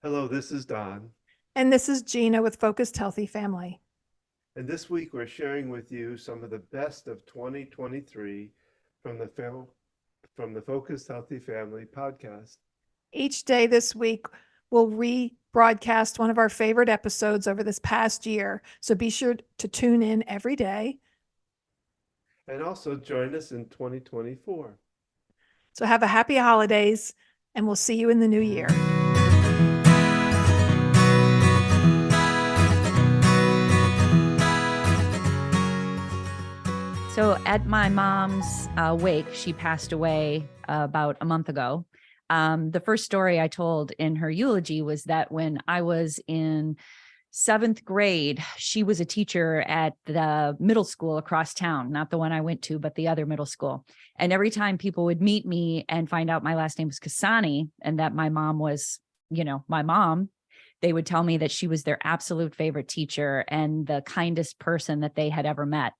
Hello, this is Don, And this is Gina with Focused Healthy Family. and this week we're sharing with you some of the best of 2023 from the Focused Healthy Family podcast. Each day this week, we'll rebroadcast one of our favorite episodes over this past year. So be sure to tune in every day. And also join us in 2024. So have a happy holidays, and we'll see you in the new year. So at my mom's wake, she passed away about a month ago. The first story I told in her eulogy was that when I was in 7th grade, she was a teacher at the middle school across town, not the one I went to, but the other middle school. And every time people would meet me and find out my last name was Kasani and that my mom was, my mom, they would tell me that she was their absolute favorite teacher and the kindest person that they had ever met.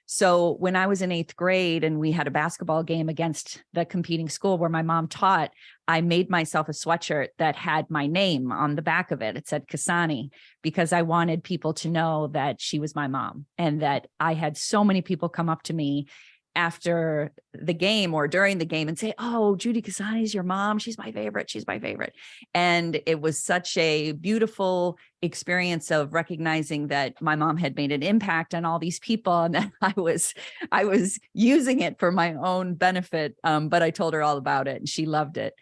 So when I was in 8th grade and we had a basketball game against the competing school where my mom taught, I made myself a sweatshirt that had my name on the back of it. It said Kasani, because I wanted people to know that she was my mom and that I had so many people come up to me after the game or during the game and say, "Oh, Judy Kasani is your mom. She's my favorite. She's my favorite." And it was such a beautiful experience of recognizing that my mom had made an impact on all these people and that I was using it for my own benefit. But I told her all about it and she loved it.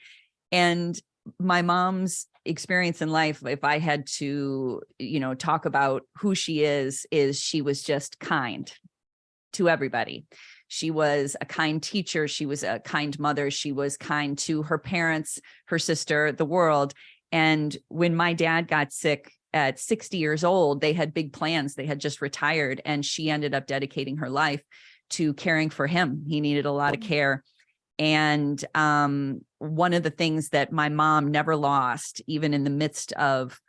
And my mom's experience in life, if I had to, talk about who she is she was just kind to everybody. She was a kind teacher. She was a kind mother. She was kind to her parents, her sister, the world. And when my dad got sick at 60 years old, they had big plans. They had just retired and she ended up dedicating her life to caring for him. He needed a lot of care. And one of the things that my mom never lost, even in the midst of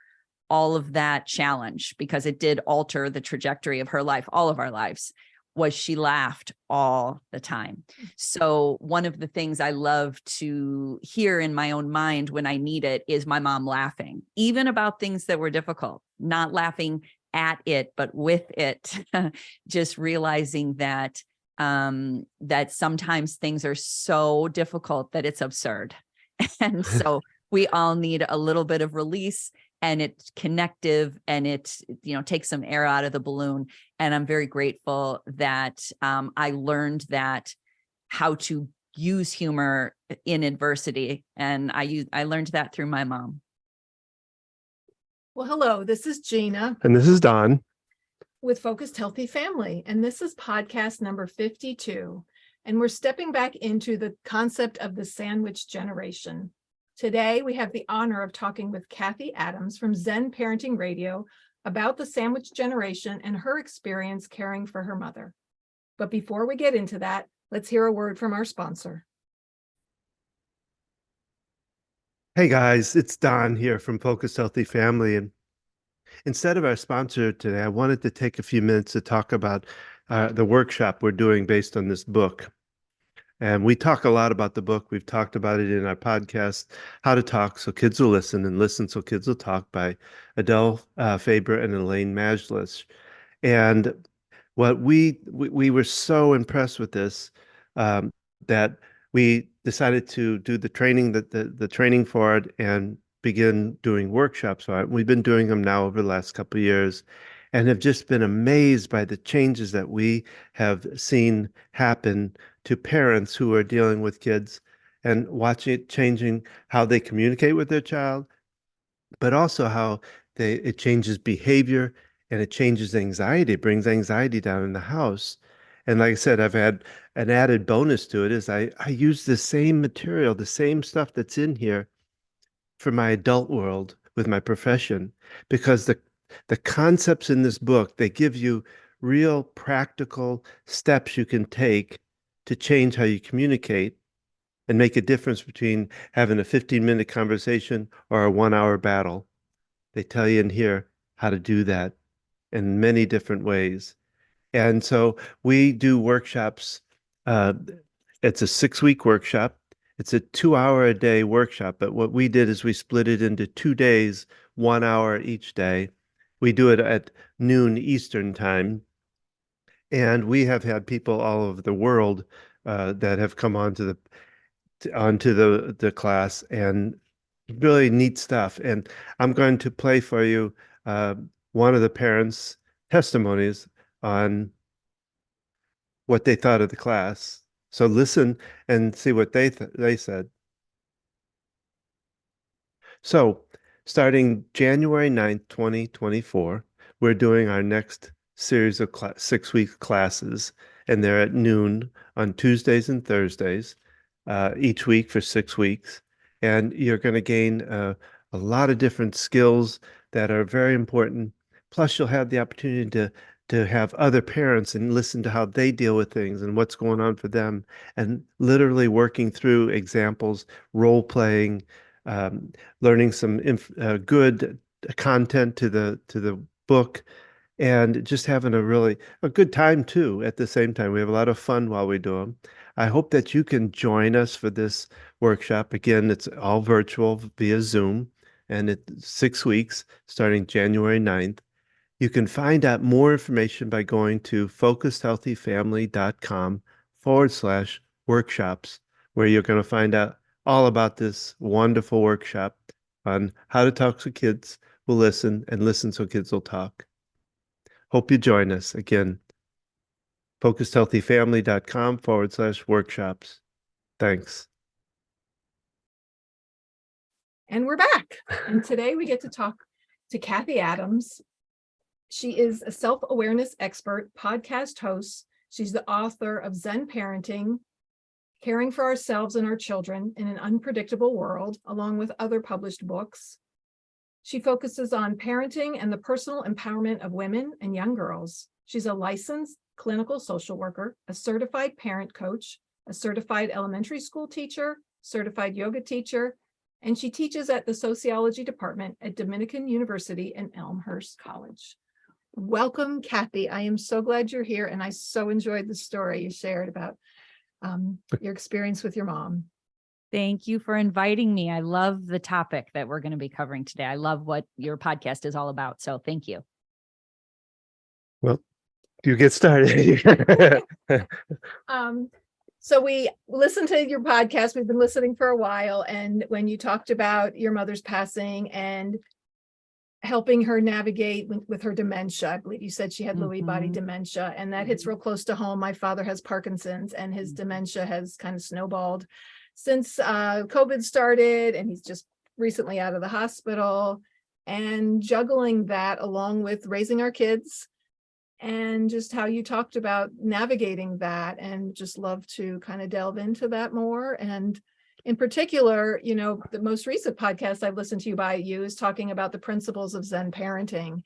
all of that challenge, because it did alter the trajectory of her life, all of our lives, was she laughed all the time. So one of the things I love to hear in my own mind when I need it is my mom laughing, even about things that were difficult, not laughing at it, but with it, just realizing that that sometimes things are so difficult that it's absurd. And so we all need a little bit of release and it's connective and it, takes some air out of the balloon. And I'm very grateful that I learned that how to use humor in adversity. And I learned that through my mom. Well, hello, this is Gina. And this is Don. With Focused Healthy Family. And this is podcast number 52. And we're stepping back into the concept of the sandwich generation. Today, we have the honor of talking with Cathy Adams from Zen Parenting Radio about the sandwich generation and her experience caring for her mother. But before we get into that, let's hear a word from our sponsor. Hey guys, it's Don here from Focused Healthy Family. And instead of our sponsor today, I wanted to take a few minutes to talk about the workshop we're doing based on this book. And we talk a lot about the book. We've talked about it in our podcast, How to Talk So Kids Will Listen and Listen So Kids Will Talk by Adele Faber and Elaine Majlis. And what we were so impressed with this that we decided to do the training, the training for it and begin doing workshops on it. We've been doing them now over the last couple of years and have just been amazed by the changes that we have seen happen to parents who are dealing with kids and watching it changing how they communicate with their child, but also how it changes behavior and it changes anxiety. It brings anxiety down in the house. And like I said, I've had an added bonus to it is I use the same material, the same stuff that's in here for my adult world with my profession, because the concepts in this book, they give you real practical steps you can take to change how you communicate and make a difference between having a 15-minute conversation or a 1-hour battle. They tell you in here how to do that in many different ways. And so we do workshops. It's a 6-week workshop, It's a 2 hour a day workshop, but what we did is we split it into 2 days, 1 hour each day. We do it at noon Eastern time. And we have had people all over the world that have come onto the class, and really neat stuff. And I'm going to play for you uh, one of the parents' testimonies on what they thought of the class. So listen and see what they said. So, starting January 9th, 2024, we're doing our next series of 6-week classes, and they're at noon on Tuesdays and Thursdays, each week for 6 weeks. And you're going to gain a lot of different skills that are very important. Plus, you'll have the opportunity to have other parents and listen to how they deal with things and what's going on for them, and literally working through examples, role playing, um, learning some good content to the book, and just having a good time too. At the same time, we have a lot of fun while we do them. I hope that you can join us for this workshop. Again, it's all virtual via Zoom, and it's 6 weeks starting January 9th. You can find out more information by going to focusedhealthyfamily.com/workshops, where you're going to find out all about this wonderful workshop on how to talk so kids will listen and listen so kids will talk. Hope you join us again. focusedhealthyfamily.com/workshops. Thanks. And we're back. And today we get to talk to Cathy Adams. She is a self-awareness expert, podcast host. She's the author of Zen Parenting, Caring for Ourselves and Our Children in an Unpredictable World, along with other published books. She focuses on parenting and the personal empowerment of women and young girls. She's a licensed clinical social worker, a certified parent coach, a certified elementary school teacher, certified yoga teacher, and she teaches at the sociology department at Dominican University and Elmhurst College. Welcome, Cathy. I am so glad you're here, and I so enjoyed the story you shared about your experience with your mom. Thank you for inviting me. I love the topic that we're going to be covering today. I love what your podcast is all about. So thank you. Well, you get started. So we listened to your podcast. We've been listening for a while. And when you talked about your mother's passing and helping her navigate with her dementia, I believe you said she had Lewy body dementia, and that hits real close to home. My father has Parkinson's, and his dementia has kind of snowballed since COVID started, and he's just recently out of the hospital, and juggling that along with raising our kids, and just how you talked about navigating that, and just love to kind of delve into that more. And in particular, the most recent podcast I've listened to by you is talking about the principles of Zen parenting,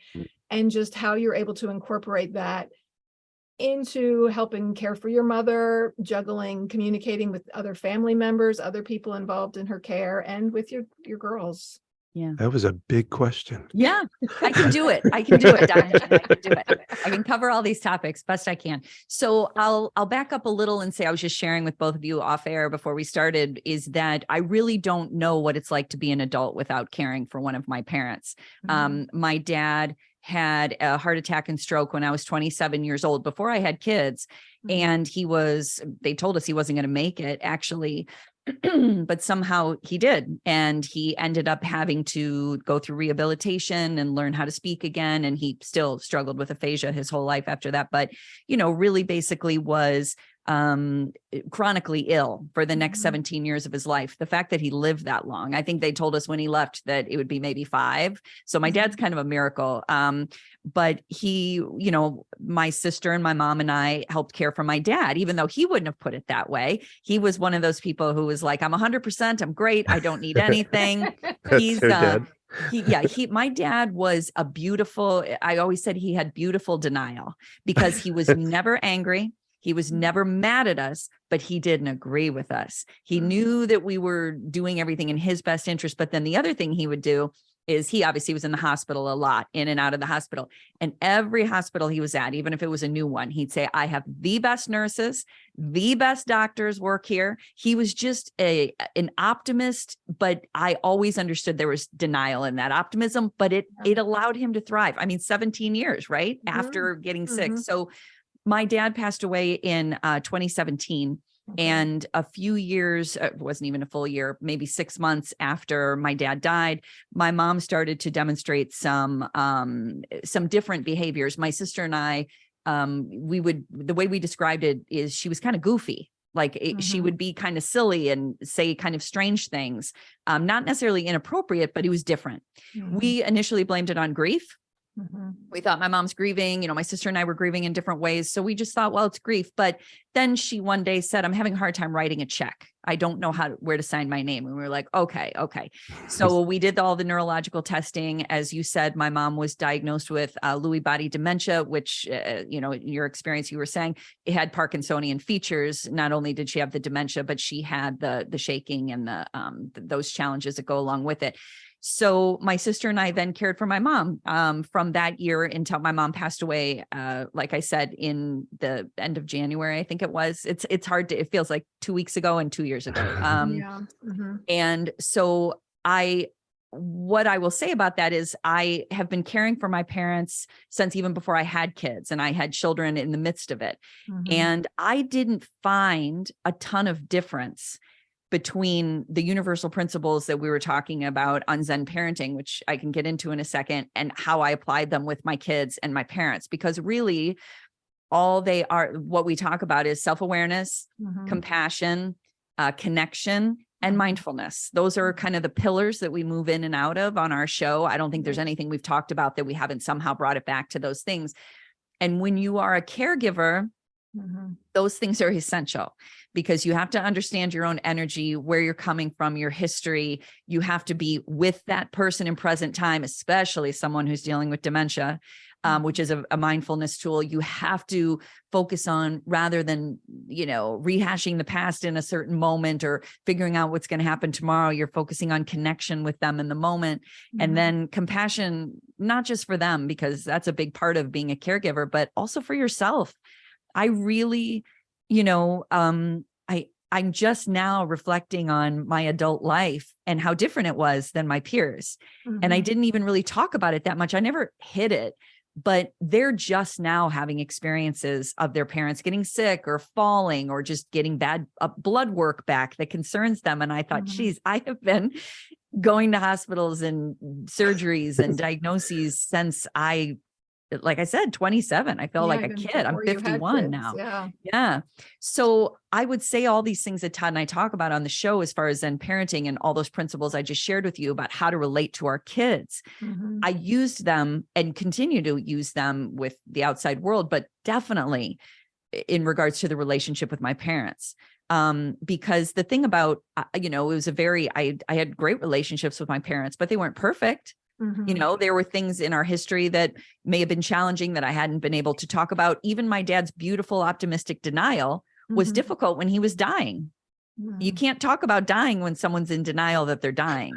and just how you're able to incorporate that into helping care for your mother, juggling, communicating with other family members, other people involved in her care, and with your girls. Yeah. That was a big question. Yeah, I can do it. I can do it, Don. I can do it. I can cover all these topics best I can. So I'll back up a little and say, I was just sharing with both of you off air before we started, is that I really don't know what it's like to be an adult without caring for one of my parents. My dad had a heart attack and stroke when I was 27 years old, before I had kids. And they told us he wasn't going to make it, actually. But somehow he did. And he ended up having to go through rehabilitation and learn how to speak again. And he still struggled with aphasia his whole life after that. But, really basically was chronically ill for the next 17 years of his life. The fact that he lived that long, I think they told us when he left that it would be maybe 5. So my dad's kind of a miracle. But he, my sister and my mom and I helped care for my dad, even though he wouldn't have put it that way. He was one of those people who was like, I'm 100%, I'm great, I don't need anything. He's my dad was I always said he had beautiful denial, because he was never angry. He was never mad at us, but he didn't agree with us. He knew that we were doing everything in his best interest. But then the other thing he would do is he obviously was in the hospital a lot, in and out of the hospital. And every hospital he was at, even if it was a new one, he'd say, I have the best nurses, the best doctors work here. He was just an optimist, but I always understood there was denial in that optimism, but it allowed him to thrive. I mean, 17 years, right? After getting sick. So my dad passed away in 2017. And a few years, it wasn't even a full year, maybe 6 months after my dad died, my mom started to demonstrate some different behaviors. My sister and I, the way we described it is she was kind of goofy. Like she would be kind of silly and say kind of strange things, not necessarily inappropriate, but it was different. We initially blamed it on grief. We thought my mom's grieving, my sister and I were grieving in different ways. So we just thought, well, it's grief. But then she one day said, I'm having a hard time writing a check. I don't know where to sign my name. And we were like, okay. So we did all the neurological testing. As you said, my mom was diagnosed with Lewy body dementia, which, in your experience, you were saying it had Parkinsonian features. Not only did she have the dementia, but she had the shaking and those challenges that go along with it. So my sister and I then cared for my mom from that year until my mom passed away. Like I said, in the end of January, I think it was. It's hard to. It feels like 2 weeks ago and 2 years ago. And so what I will say about that is I have been caring for my parents since even before I had kids, and I had children in the midst of it. And I didn't find a ton of difference between the universal principles that we were talking about on Zen Parenting, which I can get into in a second, and how I applied them with my kids and my parents, because really all they are, what we talk about is self-awareness, compassion, connection, and mindfulness. Those are kind of the pillars that we move in and out of on our show. I don't think there's anything we've talked about that we haven't somehow brought it back to those things. And when you are a caregiver, those things are essential, because you have to understand your own energy, where you're coming from, your history. You have to be with that person in present time, especially someone who's dealing with dementia, which is a mindfulness tool. You have to focus on, rather than, rehashing the past in a certain moment or figuring out what's going to happen tomorrow, you're focusing on connection with them in the moment. And then compassion, not just for them, because that's a big part of being a caregiver, but also for yourself. I really, I'm just now reflecting on my adult life and how different it was than my peers. And I didn't even really talk about it that much. I never hid it, but they're just now having experiences of their parents getting sick or falling or just getting bad blood work back that concerns them. And I thought, geez, I have been going to hospitals and surgeries and diagnoses since like I said, 27, I felt like a kid. I'm 51 now. Yeah. So I would say all these things that Todd and I talk about on the show, as far as Zen parenting and all those principles I just shared with you about how to relate to our kids. I used them and continue to use them with the outside world, but definitely in regards to the relationship with my parents. Because the thing about, it was I had great relationships with my parents, but they weren't perfect. There were things in our history that may have been challenging that I hadn't been able to talk about. Even my dad's beautiful, optimistic denial was difficult when he was dying. You can't talk about dying when someone's in denial that they're dying.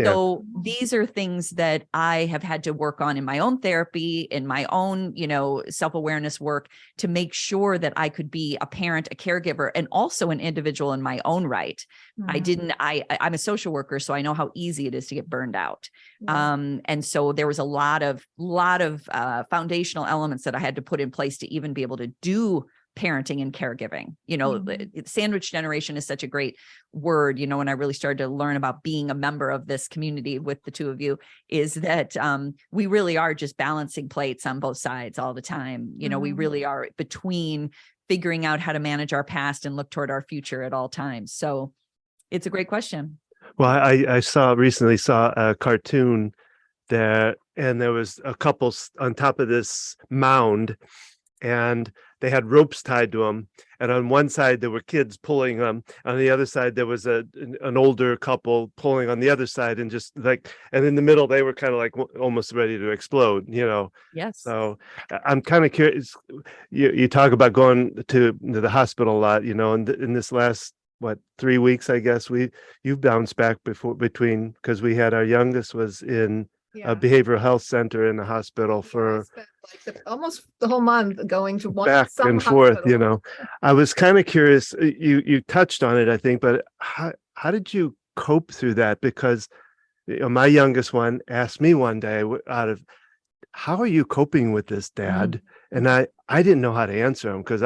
So these are things that I have had to work on in my own therapy, in my own, self-awareness work, to make sure that I could be a parent, a caregiver, and also an individual in my own right. I'm a social worker, so I know how easy it is to get burned out. And so there was a lot of foundational elements that I had to put in place to even be able to do parenting and caregiving. Sandwich generation is such a great word, when I really started to learn about being a member of this community with the two of you, is that we really are just balancing plates on both sides all the time. We really are between figuring out how to manage our past and look toward our future at all times. So it's a great question. Well, I recently saw a cartoon there, and there was a couple on top of this mound, and they had ropes tied to them. And on one side, there were kids pulling them. On the other side, there was an older couple pulling on the other side, and and in the middle, they were kind of like almost ready to explode, Yes. So I'm kind of curious. You talk about going to the hospital a lot, and in this last what, 3 weeks, I guess. You've bounced back between, because we had our youngest was in a behavioral health center in the hospital I for spent like almost the whole month going to back some and forth, hospital. I was kind of curious, you touched on it, I think, but how did you cope through that? Because my youngest one asked me one day out of, how are you coping with this, Dad? And I didn't know how to answer him, because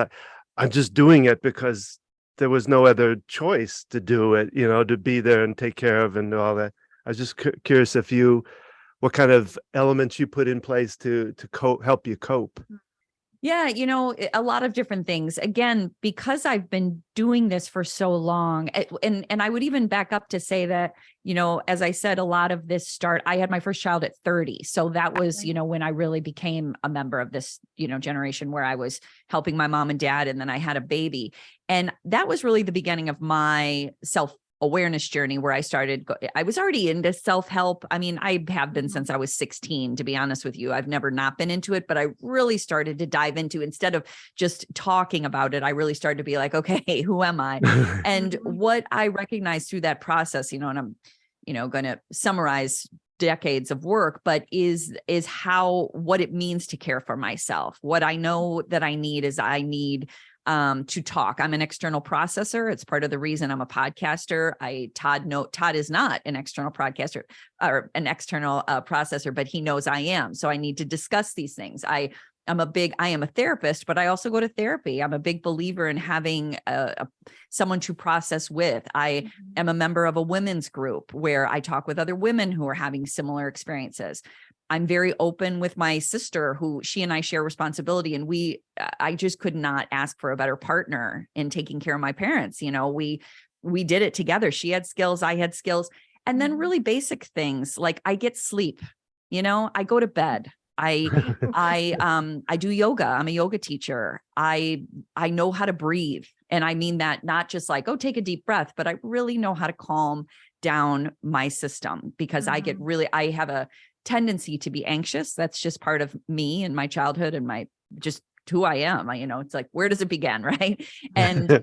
I'm just doing it because there was no other choice to do it, to be there and take care of and all that. I was just curious what kind of elements you put in place to help you cope. Yeah, a lot of different things. Again, because I've been doing this for so long, and I would even back up to say that, as I said, a lot of this I had my first child at 30. So that was, when I really became a member of this, generation where I was helping my mom and dad, and then I had a baby. And that was really the beginning of my self-awareness journey, where I was already into self-help. I mean, I have been since I was 16, to be honest with you. I've never not been into it, but I really started to dive into, instead of just talking about it, I really started to be like, okay, who am I? And what I recognized through that process, and I'm, going to summarize decades of work, but is what it means to care for myself. What I know that I need is to talk. I'm an external processor. It's part of the reason I'm a podcaster. Todd is not an external podcaster or an external processor, but he knows I am. So I need to discuss these things. I am a therapist, but I also go to therapy. I'm a big believer in having someone to process with. I am a member of a women's group where I talk with other women who are having similar experiences. I'm very open with my sister, who she and I share responsibility. And I just could not ask for a better partner in taking care of my parents. We did it together. She had skills, I had skills. And then really basic things like I get sleep, I go to bed. I do yoga. I'm a yoga teacher. I know how to breathe. And I mean that not just like, oh, take a deep breath, but I really know how to calm down my system, because I have a tendency to be anxious. That's just part of me and my childhood and just who I am. It's like, where does it begin? Right. And,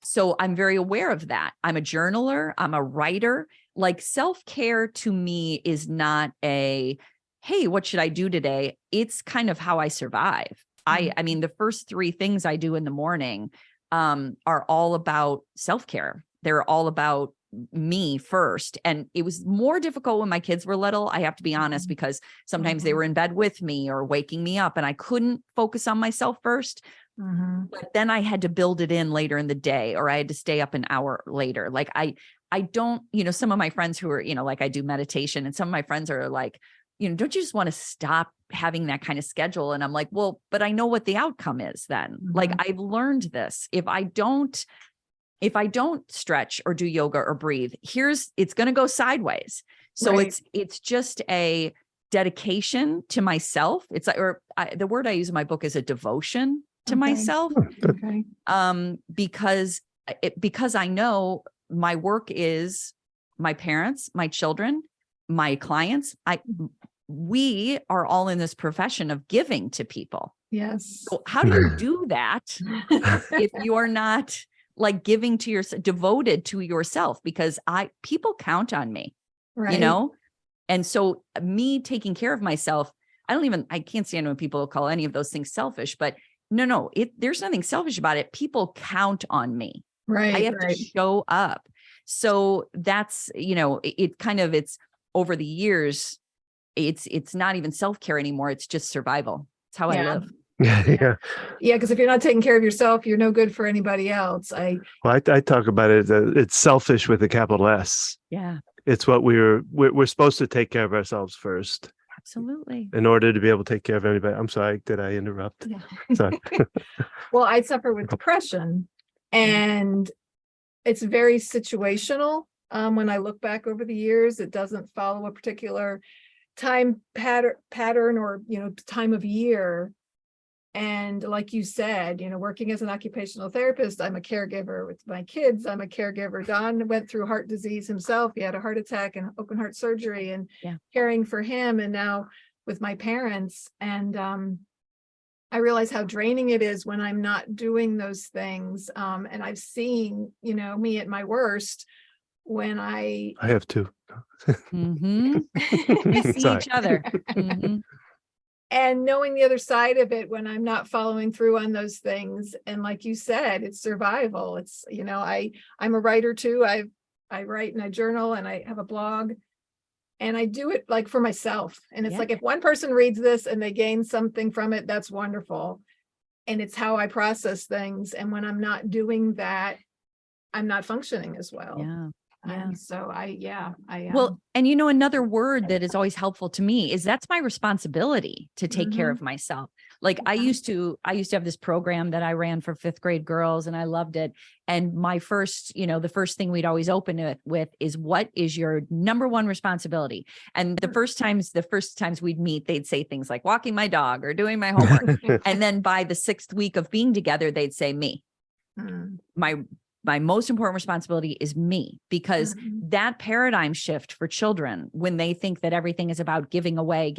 so I'm very aware of that. I'm a journaler. I'm a writer. Like, self-care to me is not hey, what should I do today? It's kind of how I survive. I mean, the first 3 things I do in the morning, are all about self-care. They're all about me first. And it was more difficult when my kids were little, I have to be honest, because sometimes they were in bed with me or waking me up and I couldn't focus on myself first. But then I had to build it in later in the day, or I had to stay up an hour later. Like I don't, some of my friends who are, like I do meditation, and some of my friends are like, don't you just want to stop having that kind of schedule? And I'm like, well, but I know what the outcome is then. Like, I've learned this. If I don't stretch or do yoga or breathe, it's going to go sideways. So right. It's just a dedication to myself. It's like, the word I use in my book is a devotion to myself. Okay. Because I know my work is my parents, my children, my clients. We are all in this profession of giving to people. Yes. So how do you do that if you are not like giving to yourself, devoted to yourself? Because people count on me, right. And so me taking care of myself, I can't stand when people call any of those things selfish, but no, there's nothing selfish about it. People count on me. Right. I have to show up. So that's, it's over the years, it's not even self-care anymore. It's just survival. It's how I live. Yeah. Because if you're not taking care of yourself, you're no good for anybody else. I talk about it. It's selfish with a capital S. Yeah. It's what we're supposed to take care of ourselves first. Absolutely. In order to be able to take care of anybody. I'm sorry. Did I interrupt? Yeah. Sorry. Well, I suffer with depression, and it's very situational. When I look back over the years, it doesn't follow a particular time pattern or, time of year. And like you said, working as an occupational therapist, I'm a caregiver with my kids. I'm a caregiver. Don went through heart disease himself. He had a heart attack and open heart surgery, and caring for him. And now with my parents, and I realize how draining it is when I'm not doing those things. And I've seen, me at my worst when I have two. Mm-hmm. We see Sorry. each other. Mm-hmm. And knowing the other side of it when I'm not following through on those things. And like you said, it's survival. It's, I'm a writer too. I write and I journal and I have a blog, and I do it like for myself. And it's Yeah. like, if one person reads this and they gain something from it, that's wonderful. And it's how I process things. And when I'm not doing that, I'm not functioning as well. Yeah. Yeah. So I Well, and another word that is always helpful to me is that's my responsibility to take care of myself. Like I used to have this program that I ran for 5th grade girls, and I loved it. And my first, the first thing we'd always open it with is, what is your number one responsibility? And the first times we'd meet, they'd say things like walking my dog or doing my homework. And then by the 6th week of being together, they'd say me. My most important responsibility is me, because that paradigm shift for children, when they think that everything is about giving away,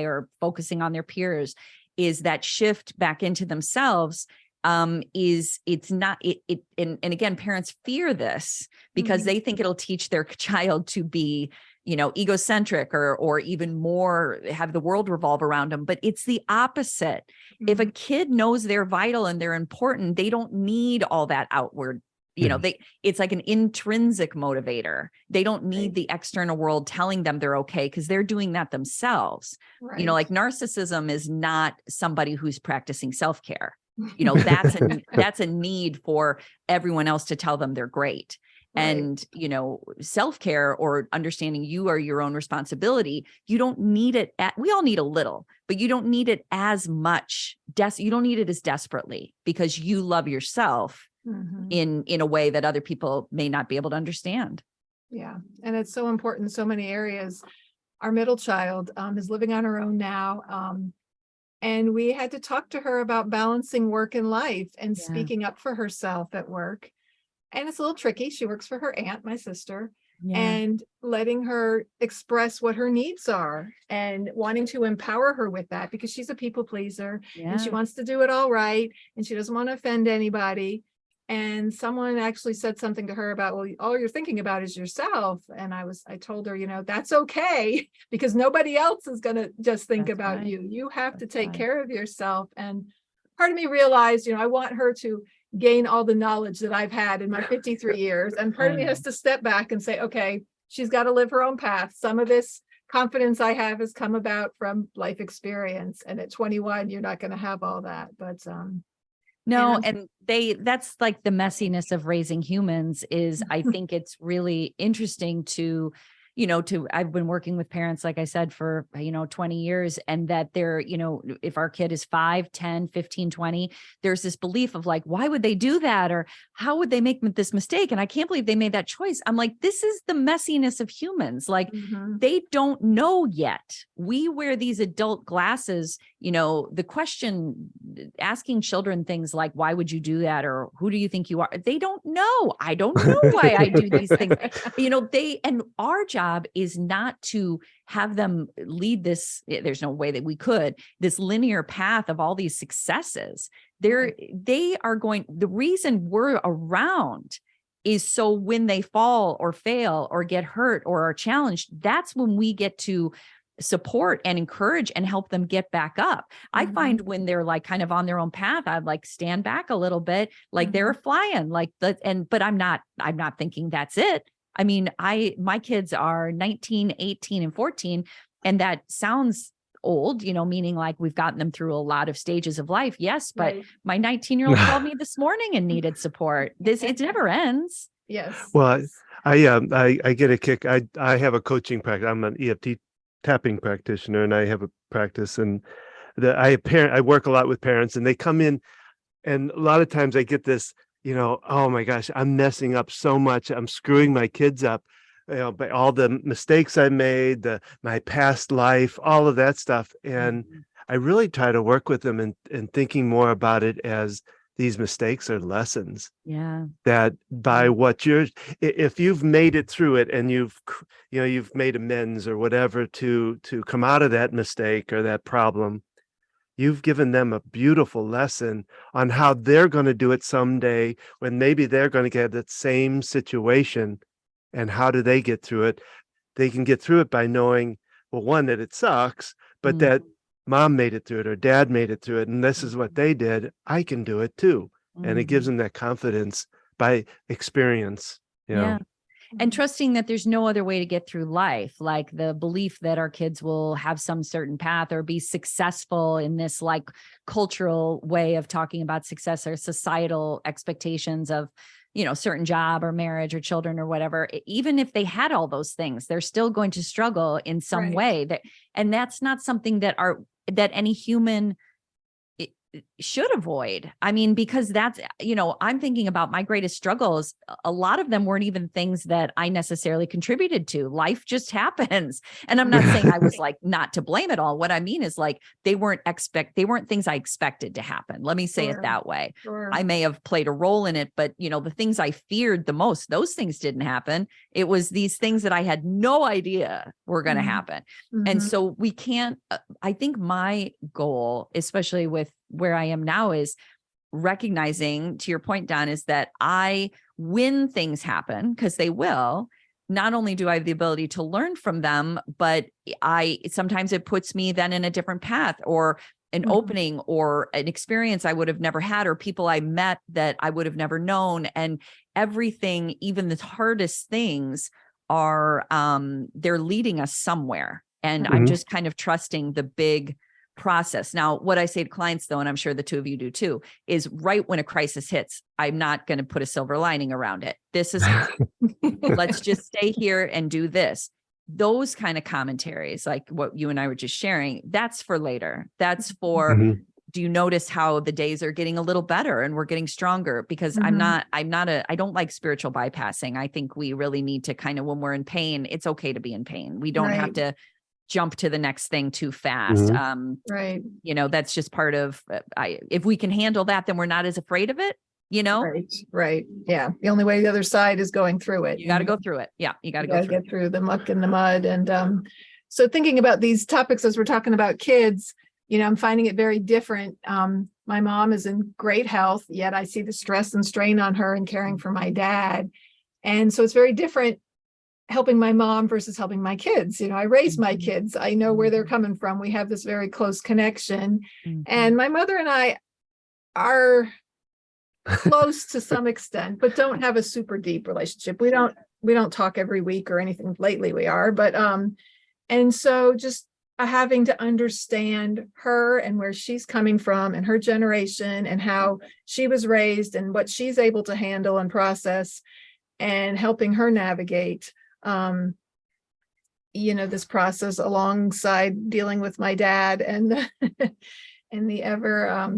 or focusing on their peers, is that shift back into themselves. And again, parents fear this because they think it'll teach their child to be, egocentric or even more have the world revolve around them. But it's the opposite. If a kid knows they're vital and they're important, they don't need all that outward, it's like an intrinsic motivator. They don't need the external world telling them they're okay, because they're doing that themselves. Right. Like narcissism is not somebody who's practicing self-care. That's a need for everyone else to tell them they're great. And, self-care or understanding you are your own responsibility, you don't need it. We all need a little, but you don't need it as much. You don't need it as desperately, because you love yourself in a way that other people may not be able to understand. Yeah. And it's so important in so many areas. Our middle child is living on her own now. And we had to talk to her about balancing work and life and speaking up for herself at work. And it's a little tricky. She works for her aunt, my sister, and letting her express what her needs are and wanting to empower her with that, because she's a people pleaser and she wants to do it all right. And she doesn't want to offend anybody. And someone actually said something to her about, well, all you're thinking about is yourself. And I told her, that's okay, because nobody else is going to just think about you. You have to take care of yourself. And part of me realized, I want her to gain all the knowledge that I've had in my 53 years. And part of me has to step back and say, okay, she's got to live her own path. Some of this confidence I have has come about from life experience. And at 21, you're not going to have all that. But no, and that's like the messiness of raising humans is, I think it's really interesting to, I've been working with parents, like I said, for, 20 years, and that they're, if our kid is 5, 10, 15, 20, there's this belief of like, why would they do that? Or how would they make this mistake? And I can't believe they made that choice. I'm like, this is the messiness of humans. Like they don't know yet. We wear these adult glasses, the question, asking children things like, why would you do that? Or who do you think you are? They don't know. I don't know why I do these things. And our job is not to have them lead this. There's no way that we could, this linear path of all these successes. The reason we're around is so when they fall or fail or get hurt or are challenged, that's when we get to support and encourage and help them get back up. I find when they're like kind of on their own path, I'd like stand back a little bit, like they're flying but I'm not thinking that's it. I mean, my kids are 19, 18, and 14, and that sounds old, meaning like we've gotten them through a lot of stages of life. Yes. But my 19-year-old called me this morning and needed support. It never ends. Yes. Well, I get a kick. I have a coaching practice. I'm an EFT tapping practitioner, and I have a practice, and I work a lot with parents, and they come in, and a lot of times I get this, oh my gosh, I'm messing up so much. I'm screwing my kids up, by all the mistakes I made, my past life, all of that stuff. And I really try to work with them and thinking more about it as these mistakes are lessons. Yeah. That by if you've made it through it and you've made amends or whatever to come out of that mistake or that problem, you've given them a beautiful lesson on how they're going to do it someday when maybe they're going to get that same situation. And how do they get through it? They can get through it by knowing, well, one, that it sucks, but that mom made it through it or dad made it through it. And this is what they did. I can do it too. And it gives them that confidence by experience. Yeah. And trusting that there's no other way to get through life, like the belief that our kids will have some certain path or be successful in this like cultural way of talking about success or societal expectations of, certain job or marriage or children or whatever. Even if they had all those things, they're still going to struggle in some way. And that's not something that any human should avoid. I mean, because that's, I'm thinking about my greatest struggles. A lot of them weren't even things that I necessarily contributed to. Life just happens. And I'm not saying I was like not to blame at all. What I mean is like, they weren't things I expected to happen. Let me say it that way. I may have played a role in it, but the things I feared the most, those things didn't happen. It was these things that I had no idea were going to happen. And so we can't, I think my goal, especially with where I am now, is recognizing, to your point, Don, is that when things happen, because they will, not only do I have the ability to learn from them, but sometimes it puts me then in a different path or an opening or an experience I would have never had, or people I met that I would have never known. And everything, even the hardest things are, they're leading us somewhere. And I'm just kind of trusting the big process. Now, what I say to clients though, and I'm sure the two of you do too, is right when a crisis hits, I'm not going to put a silver lining around it. This is, let's just stay here and do this. Those kind of commentaries, like what you and I were just sharing, that's for later. That's for, do you notice how the days are getting a little better and we're getting stronger? Because I don't like spiritual bypassing. I think we really need to kind of, when we're in pain, it's okay to be in pain. We don't have to jump to the next thing too fast. That's just part of, if we can handle that, then we're not as afraid of it, Right. Yeah. The only way the other side is going through it. You got to go through it. Yeah. You got to get through the muck and the mud. And so thinking about these topics, as we're talking about kids, I'm finding it very different. My mom is in great health, yet I see the stress and strain on her and caring for my dad. And so it's very different helping my mom versus helping my kids. I raised my kids. I know where they're coming from. We have this very close connection. And my mother and I are close to some extent, but don't have a super deep relationship. We don't talk every week or anything. Lately we are, but and so just having to understand her and where she's coming from and her generation and how she was raised and what she's able to handle and process, and helping her navigate this process alongside dealing with my dad and and the ever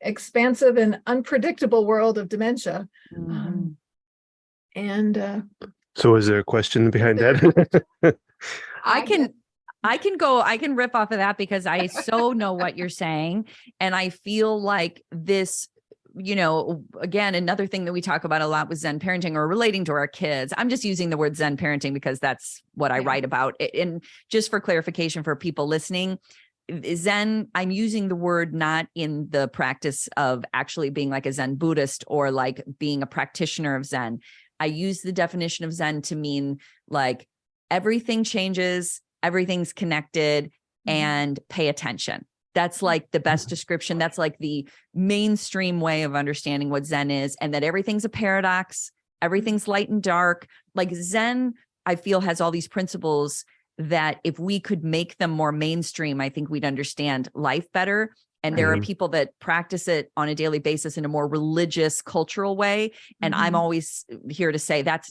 expansive and unpredictable world of dementia. So is there a question behind that? I can rip off of that because I so know what you're saying. And I feel like this, again, another thing that we talk about a lot with Zen parenting or relating to our kids. I'm just using the word Zen parenting because that's what I write about. And just for clarification for people listening, Zen, I'm using the word not in the practice of actually being like a Zen Buddhist or like being a practitioner of Zen. I use the definition of Zen to mean like everything changes, everything's connected, and pay attention. That's like the best description. That's like the mainstream way of understanding what Zen is, and that everything's a paradox. Everything's light and dark. Like Zen, I feel, has all these principles that if we could make them more mainstream, I think we'd understand life better. And there are people that practice it on a daily basis in a more religious, cultural way. And I'm always here to say that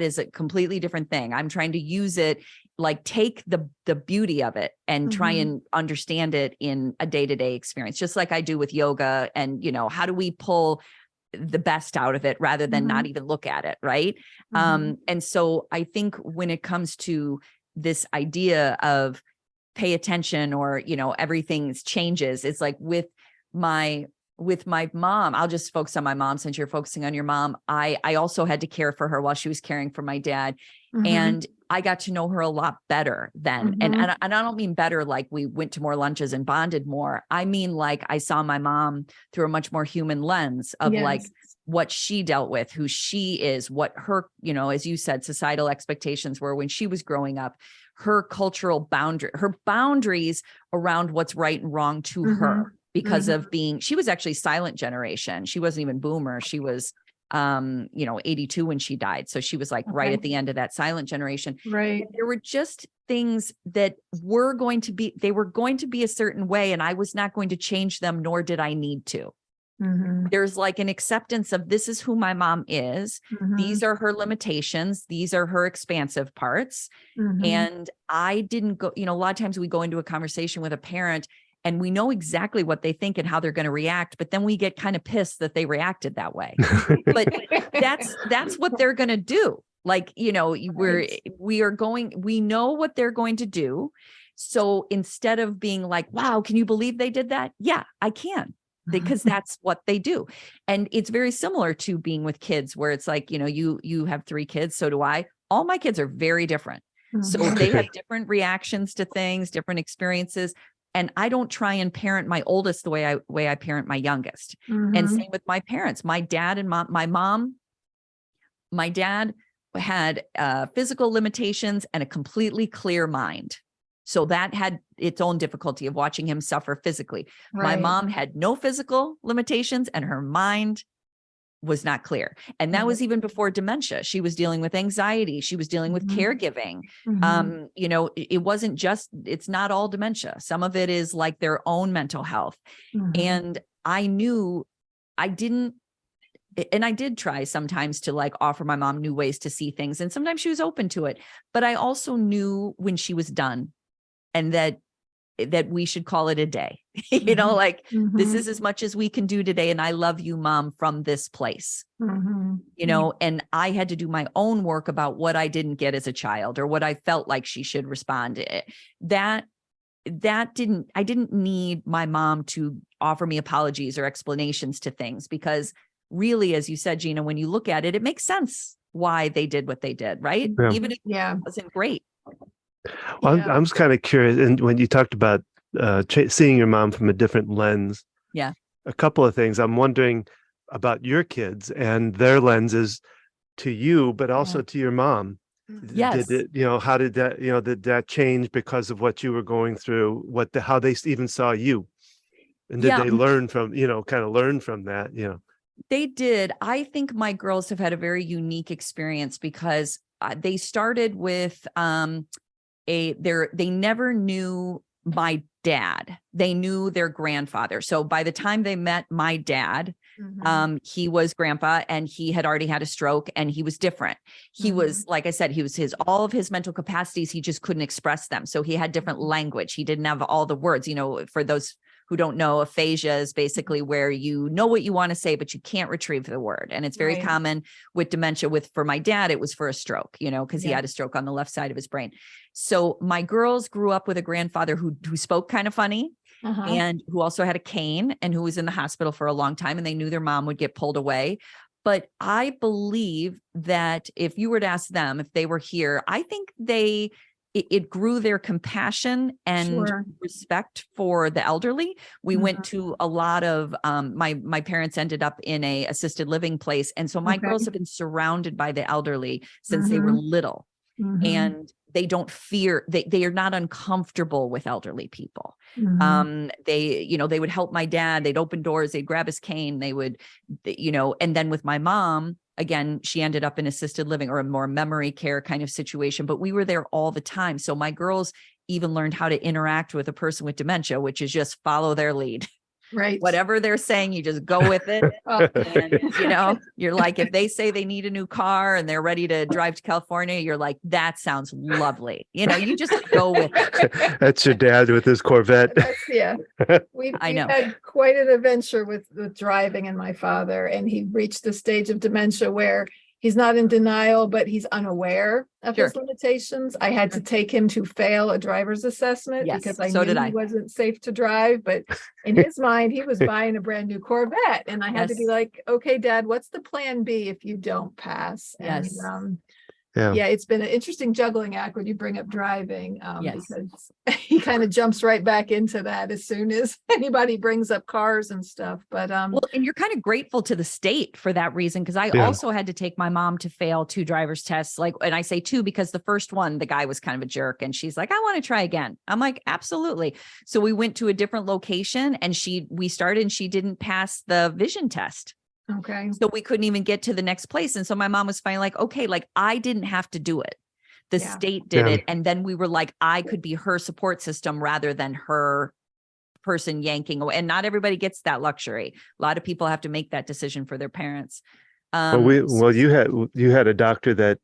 is a completely different thing. I'm trying to use it, like take the beauty of it and try and understand it in a day-to-day experience, just like I do with yoga. And, how do we pull the best out of it rather than not even look at it, right? And so I think when it comes to this idea of pay attention or, everything changes, it's like with my mom, I'll just focus on my mom since you're focusing on your mom. I also had to care for her while she was caring for my dad. And I got to know her a lot better then. And I don't mean better like we went to more lunches and bonded more. I mean, like I saw my mom through a much more human lens of like what she dealt with, who she is, what her, you know, as you said, societal expectations were when she was growing up, her cultural boundaries around what's right and wrong to her because of being, she was actually silent generation. She wasn't even boomer. She was 82 when she died. So she was like right at the end of that silent generation. Right. There were just things that were going to be a certain way, and I was not going to change them, nor did I need to. There's like an acceptance of this is who my mom is. These are her limitations. These are her expansive parts. And I didn't go, a lot of times we go into a conversation with a parent and we know exactly what they think and how they're going to react, but then we get kind of pissed that they reacted that way. But that's what they're going to do. Like, we know what they're going to do. So instead of being like, wow, can you believe they did that? Yeah, I can, because that's what they do. And it's very similar to being with kids where it's like, you have 3 kids. So do I. All my kids are very different. So they have different reactions to things, different experiences. And I don't try and parent my oldest the way I parent my youngest. And same with my parents, my dad and my dad had physical limitations and a completely clear mind. So that had its own difficulty of watching him suffer physically. My mom had no physical limitations and her mind was not clear. And that was even before dementia. She was dealing with anxiety. She was dealing with caregiving. It wasn't just, it's not all dementia. Some of it is like their own mental health. And I knew I did try sometimes to like offer my mom new ways to see things. And sometimes she was open to it, but I also knew when she was done and that we should call it a day, this is as much as we can do today. And I love you, Mom, from this place, and I had to do my own work about what I didn't get as a child or what I felt like she should respond. I didn't need my mom to offer me apologies or explanations to things, because really, as you said, Gina, when you look at it, it makes sense why they did what they did, right? Yeah. Even if it wasn't great. Well, I'm just kind of curious. And when you talked about seeing your mom from a different lens, a couple of things. I'm wondering about your kids and their lenses to you, but also to your mom. Yes. Did it, how did that, did that change because of what you were going through? How they even saw you, and did they learn from, kind of learn from that? They did. I think my girls have had a very unique experience because they started with they never knew my dad. They knew their grandfather. So by the time they met my dad, he was grandpa and he had already had a stroke and he was different. He was, like I said, he was all of his mental capacities, he just couldn't express them. So he had different language. He didn't have all the words, for those who don't know, aphasia is basically where you know what you want to say, but you can't retrieve the word. And it's very common with dementia. For my dad, it was for a stroke, because he had a stroke on the left side of his brain. So my girls grew up with a grandfather who spoke kind of funny and who also had a cane and who was in the hospital for a long time, and they knew their mom would get pulled away. But I believe that if you were to ask them if they were here, I think it grew their compassion and respect for the elderly. We went to a lot of, my parents ended up in a assisted living place. And so my girls have been surrounded by the elderly since they were little, and they don't fear, they are not uncomfortable with elderly people. They would help my dad. They'd open doors, they'd grab his cane. They would, and then with my mom, again, she ended up in assisted living or a more memory care kind of situation, but we were there all the time. So my girls even learned how to interact with a person with dementia, which is just follow their lead. Right. Whatever they're saying, you just go with it. And, you're like, if they say they need a new car and they're ready to drive to California, you're like, that sounds lovely. You just go with it. That's your dad with his Corvette. We've had quite an adventure with driving and my father, and he reached the stage of dementia where he's not in denial, but he's unaware of his limitations. I had to take him to fail a driver's assessment because I knew he wasn't safe to drive. But in his mind, he was buying a brand new Corvette. And I had to be like, okay, Dad, what's the plan B if you don't pass? And Yeah, it's been an interesting juggling act when you bring up driving, Yes. because he kind of jumps right back into that as soon as anybody brings up cars and stuff. But Well, and you're kind of grateful to the state for that reason, because I Yeah. also had to take my mom to fail 2 driver's tests. Like, and I say 2 because the first one, the guy was kind of a jerk, and she's like, I want to try again. I'm like, absolutely. So we went to a different location, and we started, and she didn't pass the vision test. okay, So we couldn't even get to the next place. And so my mom was finally like, okay, like I didn't have to do it. The Yeah. state did Yeah. it. And then we were like, I could be her support system rather than her person yanking away. And not everybody gets that luxury. A lot of people have to make that decision for their parents. Well, you had a doctor that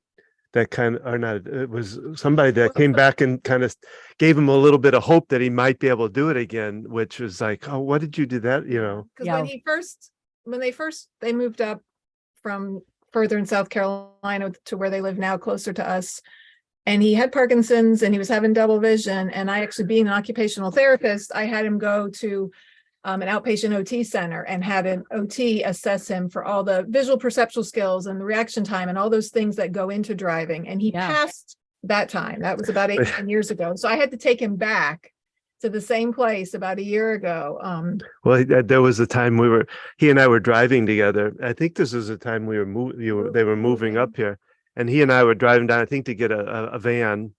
kind of, or not, it was somebody that came back and kind of gave him a little bit of hope that he might be able to do it again, which was like, oh, what did you do that? You know? because Yeah. when they moved up from further in South Carolina to where they live now, closer to us, and he had Parkinson's and he was having double vision. And I actually, being an occupational therapist, I had him go to an outpatient OT center and had an OT assess him for all the visual perceptual skills and the reaction time and all those things that go into driving. And he Yeah. passed that time. That was about 8 years ago. So I had to take him back to the same place about a year ago. Well, there was a time he and I were driving together. I think this was a time they were moving up here, and he and I were driving down, I think, to get a van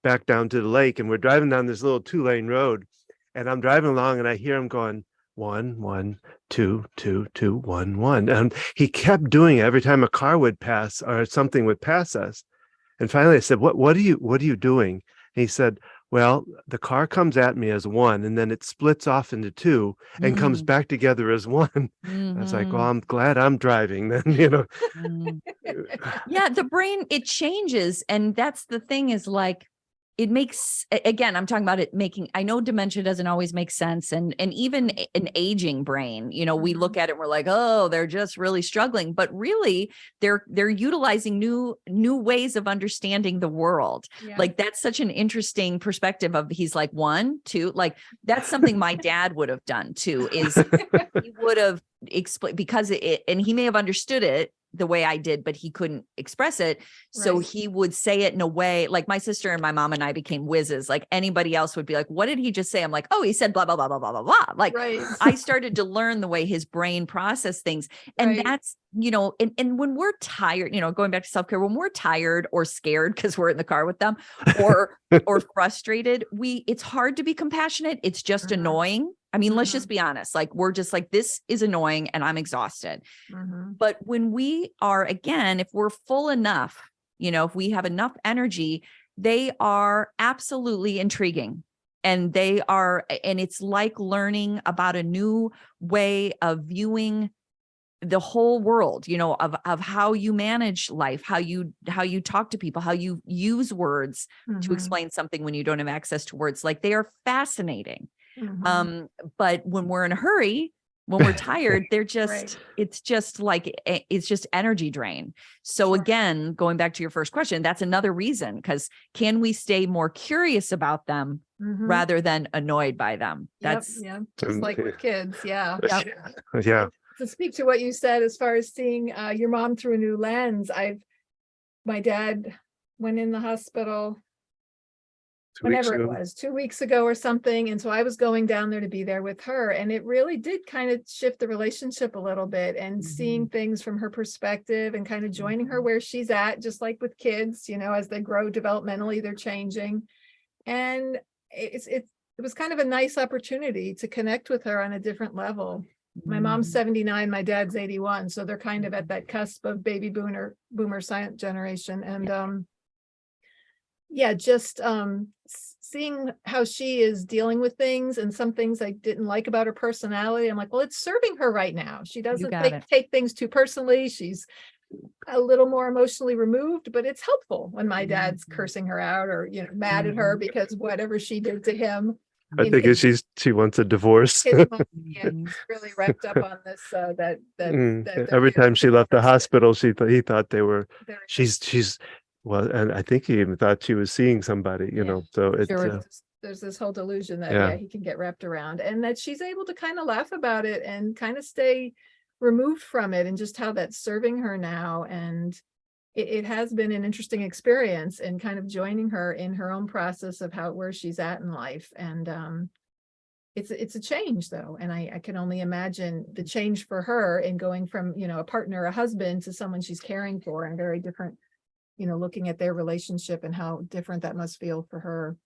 back down to the lake. And we're driving down this little 2-lane road, and I'm driving along and I hear him going, 1, 1, 2, 2, 2, 1, 1. And he kept doing it every time a car would pass or something would pass us. And finally I said, what are you doing? And he said, well, the car comes at me as 1, and then it splits off into 2 and comes back together as 1. I was like, well, I'm glad I'm driving then, you know. Yeah, the brain, it changes. And that's the thing, is like, it makes, again, I'm talking about it making, I know dementia doesn't always make sense. And even an aging brain, you know, we look at it and we're like, oh, they're just really struggling, but really they're utilizing new ways of understanding the world. Yeah. Like, that's such an interesting perspective of, he's like 1, 2, like that's something my dad would have done too, is he would have explained, because and he may have understood it the way I did, but he couldn't express it. So Right. he would say it in a way, like my sister and my mom and I became whizzes. Like anybody else would be like, what did he just say? I'm like, oh, he said blah, blah, blah, blah, blah, blah, blah. Like Right. I started to learn the way his brain processed things. And Right. that's, you know, and when we're tired, you know, going back to self-care, when we're tired or scared because we're in the car with them, or frustrated, it's hard to be compassionate. It's just annoying. I mean, let's just be honest. Like, we're just like, this is annoying and I'm exhausted. But when we are, again, if we're full enough, you know, if we have enough energy, they are absolutely intriguing. And it's like learning about a new way of viewing the whole world, you know, of how you manage life, how you talk to people, how you use words to explain something when you don't have access to words. Like, they are fascinating. But when we're in a hurry, when we're tired, they're just, Right. it's just energy drain. So Sure. again, going back to your first question, that's another reason, because can we stay more curious about them rather than annoyed by them? That's just like with kids. Yeah. Yeah. To speak to what you said, as far as seeing your mom through a new lens, my dad went in the hospital 2 weeks whenever it ago. was, 2 weeks ago or something. And so I was going down there to be there with her. And it really did kind of shift the relationship a little bit, and seeing things from her perspective and kind of joining her where she's at, just like with kids, you know, as they grow developmentally, they're changing. And it was kind of a nice opportunity to connect with her on a different level. My mom's 79, my dad's 81. So they're kind of at that cusp of baby boomer silent generation. And just seeing how she is dealing with things, and some things I didn't like about her personality. I'm like, well, it's serving her right now. She doesn't take things too personally. She's a little more emotionally removed, but it's helpful when my dad's cursing her out or, you know, mad at her because whatever she did to him. I think she wants a divorce. His mom, he's really wrapped up on this. Every time she left the hospital, he thought she's well, and I think he even thought she was seeing somebody, you know. So there's this whole delusion that he can get wrapped around, and that she's able to kind of laugh about it and kind of stay removed from it, and just how that's serving her now. And it has been an interesting experience, and kind of joining her in her own process of where she's at in life. And it's a change though. And I can only imagine the change for her in going from, a partner, a husband, to someone she's caring for, and very different, looking at their relationship and how different that must feel for her.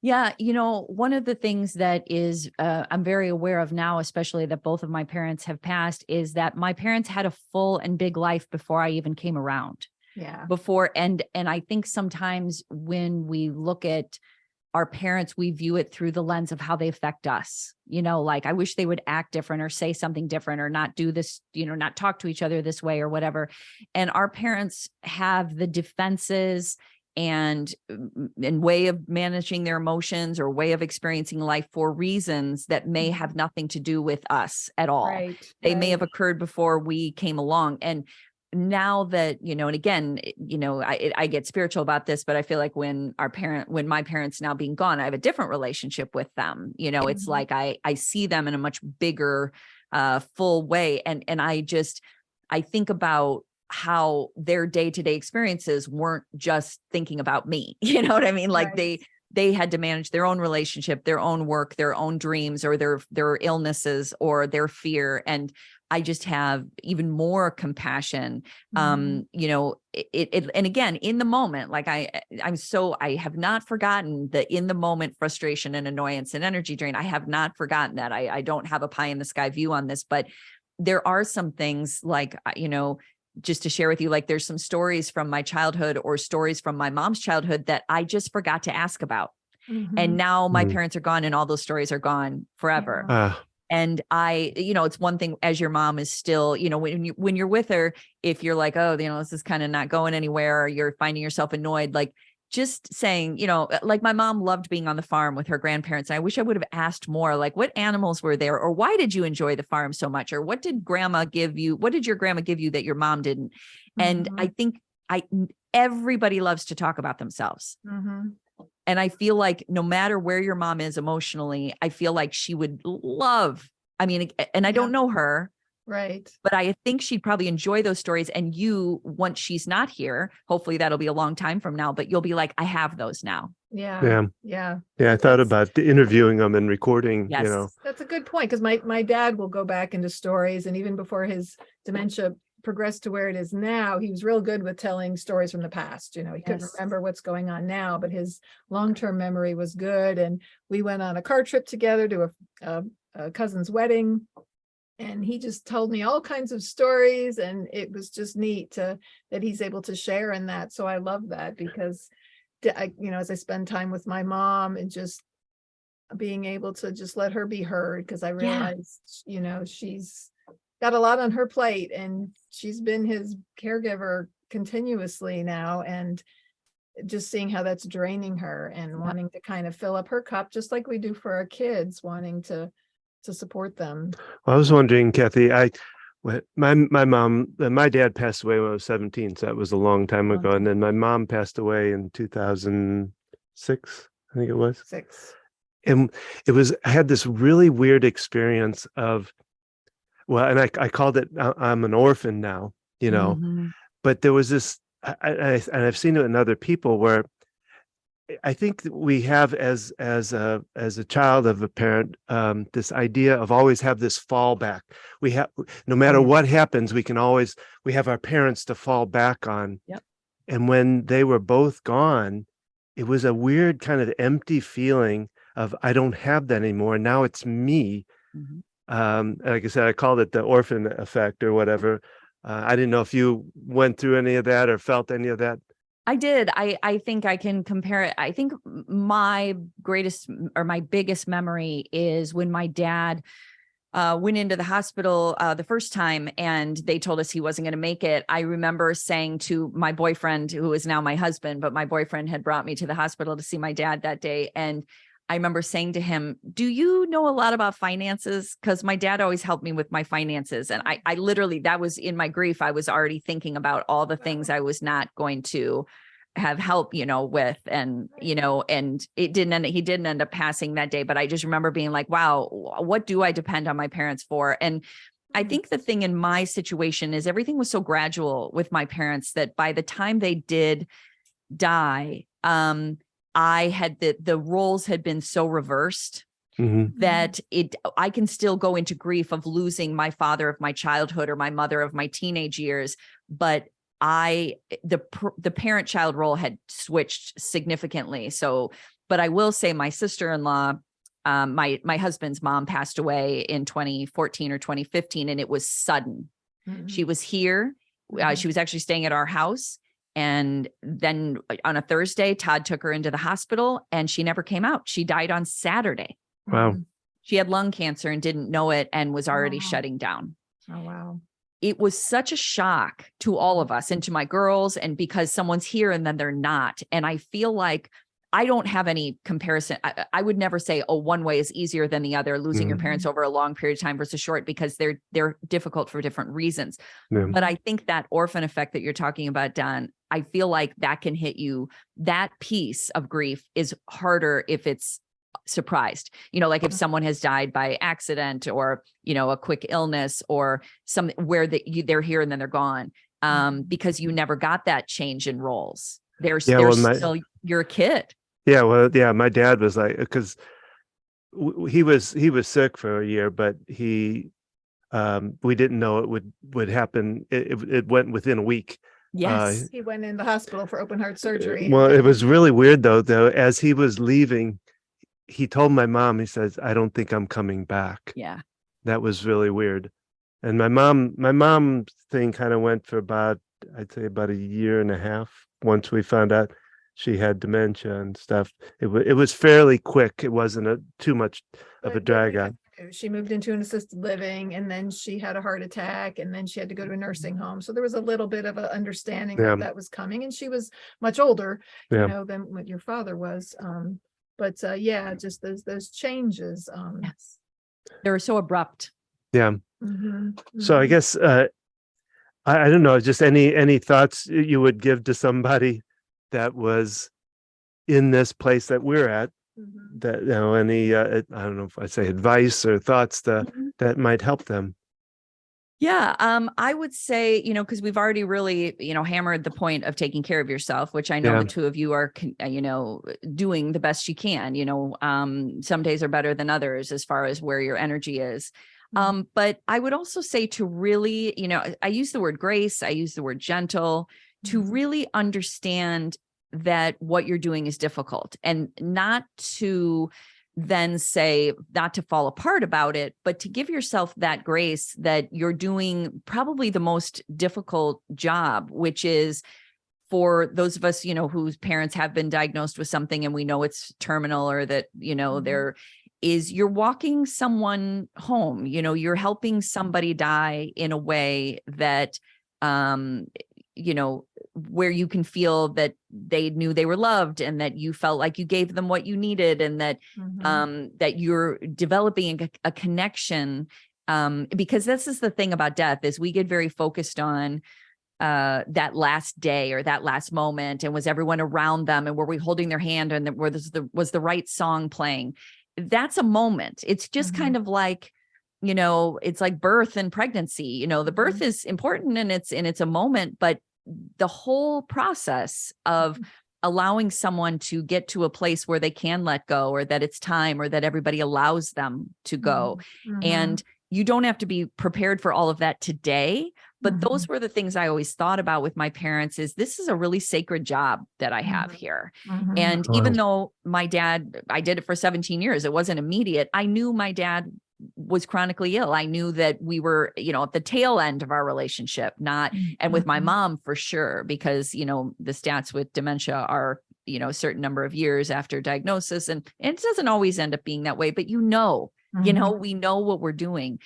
Yeah. One of the things that is, I'm very aware of now, especially that both of my parents have passed, is that my parents had a full and big life before I even came around. Yeah. And I think sometimes when we look at our parents, we view it through the lens of how they affect us. Like, I wish they would act different or say something different or not do this, not talk to each other this way or whatever. And our parents have the defenses and way of managing their emotions or way of experiencing life for reasons that may have nothing to do with us at all. Right. They may have occurred before we came along. And now that, and again, I get spiritual about this, but I feel like when my parents now being gone, I have a different relationship with them. It's like, I see them in a much bigger, full way. And I think about how their day-to-day experiences weren't just thinking about me. You know what I mean? Like they had to manage their own relationship, their own work, their own dreams, or their illnesses or their fear. And I just have even more compassion. And again, in the moment, like I have not forgotten the in the moment frustration and annoyance and energy drain. I have not forgotten that. I don't have a pie in the sky view on this, but there are some things like, just to share with you, like there's some stories from my childhood or stories from my mom's childhood that I just forgot to ask about. And now my parents are gone and all those stories are gone forever. Yeah. And it's one thing as your mom is still, when you're with her, if you're like, oh, this is kind of not going anywhere, or you're finding yourself annoyed, like just saying, like my mom loved being on the farm with her grandparents. And I wish I would have asked more, like what animals were there, or why did you enjoy the farm so much? Or what did grandma give you? What did your grandma give you that your mom didn't? And I think everybody loves to talk about themselves. And I feel like no matter where your mom is emotionally, I feel like she would love, and I don't know her. Right. But I think she'd probably enjoy those stories. And you, once she's not here, hopefully that'll be a long time from now, but you'll be like, I have those now. Yeah. I thought about interviewing them and recording. Yes. That's a good point, because my dad will go back into stories, and even before his dementia progressed to where it is now, he was real good with telling stories from the past. He couldn't remember what's going on now, but his long-term memory was good. And we went on a car trip together to a cousin's wedding, and he just told me all kinds of stories, and it was just neat that he's able to share in that. So I love that, because as I spend time with my mom and just being able to just let her be heard, because I realized, she's got a lot on her plate, and she's been his caregiver continuously now, and just seeing how that's draining her, and wanting to kind of fill up her cup, just like we do for our kids, wanting to support them. Well, I was wondering, Cathy, my dad passed away when I was 17, so that was a long time ago. And then my mom passed away in 2006, I think it was. 6. And I had this really weird experience of, and I called it, I'm an orphan now, but there was this, and I've seen it in other people, where I think that we have as a child of a parent, this idea of always have this fallback. We have, no matter what happens, we have our parents to fall back on. Yep. And when they were both gone, it was a weird kind of empty feeling of, I don't have that anymore. Now it's me. Like I said, I called it the orphan effect or whatever. I didn't know if you went through any of that or felt any of that. I did. I think I can compare it. I think my biggest memory is when my dad went into the hospital the first time, and they told us he wasn't going to make it. I remember saying to my boyfriend, who is now my husband, but my boyfriend had brought me to the hospital to see my dad that day. And I remember saying to him, do you know a lot about finances? Because my dad always helped me with my finances. And I literally, that was in my grief. I was already thinking about all the things I was not going to have help, with, and, and he didn't end up passing that day. But I just remember being like, wow, what do I depend on my parents for? And I think the thing in my situation is everything was so gradual with my parents that by the time they did die, I had the roles had been so reversed that I can still go into grief of losing my father of my childhood or my mother of my teenage years, but the parent-child role had switched significantly. So, but I will say my sister-in-law, my husband's mom passed away in 2014 or 2015, and it was sudden. She was here. She was actually staying at our house. And then on a Thursday, Todd took her into the hospital and she never came out. She died on Saturday. Wow. She had lung cancer and didn't know it and was already shutting down. Oh, wow. It was such a shock to all of us and to my girls, and because someone's here and then they're not. And I feel like I don't have any comparison. I would never say, oh, one way is easier than the other, losing your parents over a long period of time versus short, because they're difficult for different reasons. Yeah. But I think that orphan effect that you're talking about, Don, I feel like that can hit you. That piece of grief is harder if it's surprised, like if someone has died by accident or, a quick illness or where they're here and then they're gone, because you never got that change in roles. Still, you're a kid. Yeah. Well, yeah, my dad was like, because he was sick for a year, but we didn't know it would happen. It went within a week. Yes. He went in the hospital for open heart surgery. Well, it was really weird though, as he was leaving, he told my mom, he says, I don't think I'm coming back. Yeah. That was really weird. And my mom thing kind of went for I'd say about a year and a half. Once we found out she had dementia and stuff, it was fairly quick. It wasn't too much of a drag out. She moved into an assisted living, and then she had a heart attack, and then she had to go to a nursing home. So there was a little bit of an understanding that was coming, and she was much older, than what your father was. But just those changes. Yes. They were so abrupt. Yeah. So I guess I don't know, just any thoughts you would give to somebody that was in this place that we're at, that, any, I don't know if I say advice or thoughts that might help them. Yeah. I would say, because we've already really, hammered the point of taking care of yourself, which I know the two of you are, doing the best you can. Some days are better than others as far as where your energy is. But I would also say to really, I use the word grace, I use the word gentle, to really understand that what you're doing is difficult, and not to then say, not to fall apart about it, but to give yourself that grace that you're doing probably the most difficult job, which is for those of us, whose parents have been diagnosed with something and we know it's terminal, or that, you're walking someone home, you're helping somebody die in a way that, where you can feel that they knew they were loved, and that you felt like you gave them what you needed, and that, that you're developing a connection. Because this is the thing about death, is we get very focused on that last day or that last moment, and was everyone around them, and were we holding their hand, and was the right song playing? That's a moment. It's just kind of like, it's like birth and pregnancy. The birth is important, and it's a moment, but the whole process of allowing someone to get to a place where they can let go, or that it's time, or that everybody allows them to go. And you don't have to be prepared for all of that today. But those were the things I always thought about with my parents, is this is a really sacred job that I have here. And even though my dad, I did it for 17 years, it wasn't immediate. I knew my dad was chronically ill. I knew that we were, at the tail end of our relationship, and with my mom for sure, because, the stats with dementia are, a certain number of years after diagnosis, and it doesn't always end up being that way, but we know what we're doing.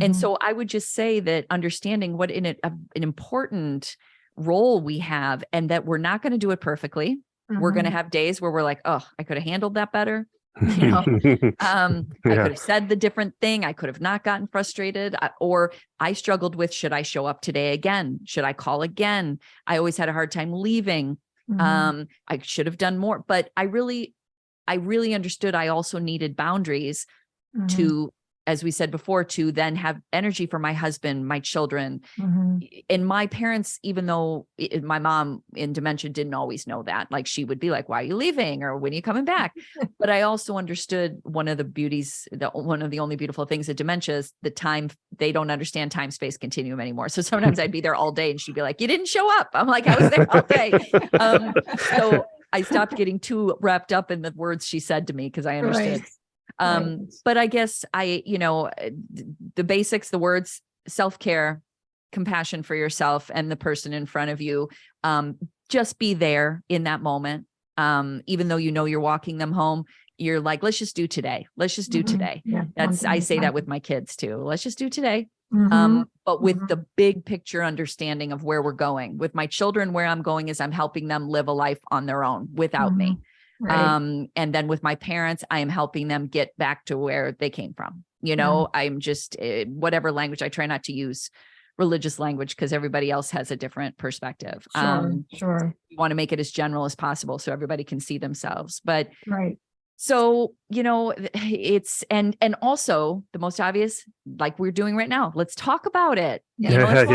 And so I would just say that understanding what an important role we have, and that we're not going to do it perfectly. We're going to have days where we're like, oh, I could have handled that better. I could have said the different thing. I could have not gotten frustrated, or I struggled with, should I show up today again? Should I call again? I always had a hard time leaving. I should have done more, but I really understood I also needed boundaries to as we said before, to then have energy for my husband, my children. Mhm. And my parents, even though my mom in dementia didn't always know that, like she would be like, why are you leaving? Or when are you coming back? But I also understood one of the beauties, one of the only beautiful things of dementia is the time. They don't understand time space continuum anymore. So sometimes I'd be there all day and she'd be like, you didn't show up. I'm like, I was there all day. So I stopped getting too wrapped up in the words she said to me because I understood. Right. But I guess the basics, the words, self-care, compassion for yourself and the person in front of you, just be there in that moment. Even though, you're walking them home, you're like, let's just do today. Let's just do Mhm. today. Yeah. I say that with my kids too. Let's just do today. Mhm. But with Mhm. the big picture understanding of where we're going. With my children, where I'm going is I'm helping them live a life on their own without me. Right. And then with my parents, I am helping them get back to where they came from. I'm just whatever language. I try not to use religious language because everybody else has a different perspective. Sure. We want to make it as general as possible so everybody can see themselves. But Right. so, it's, and also the most obvious, like we're doing right now, let's talk about it. Yeah.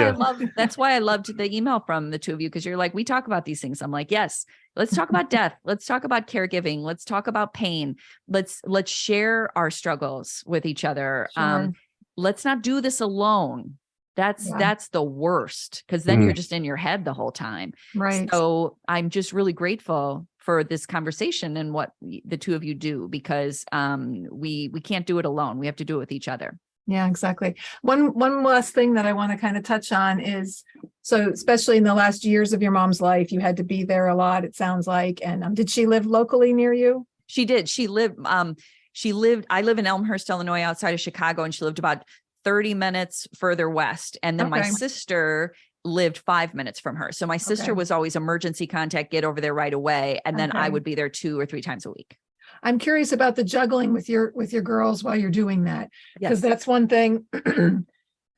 That's why I loved the email from the two of you. Cause you're like, we talk about these things. I'm like, yes, let's talk about death. Let's talk about caregiving. Let's talk about pain. Let's share our struggles with each other. Sure. Let's not do this alone. That's the worst. Cause then you're just in your head the whole time. Right. So I'm just really grateful for this conversation and what the two of you do, because we can't do it alone. We have to do it with each other. Yeah, exactly. One last thing that I want to kind of touch on is, so especially in the last years of your mom's life, you had to be there a lot, it sounds like. And did she live locally near you? She did. I live in Elmhurst, Illinois, outside of Chicago, and she lived about 30 minutes further west. And then my sister lived 5 minutes from her. So my sister was always emergency contact, get over there right away. And then I would be there 2 or 3 times a week. I'm curious about the juggling with your girls while you're doing that. Because that's one thing,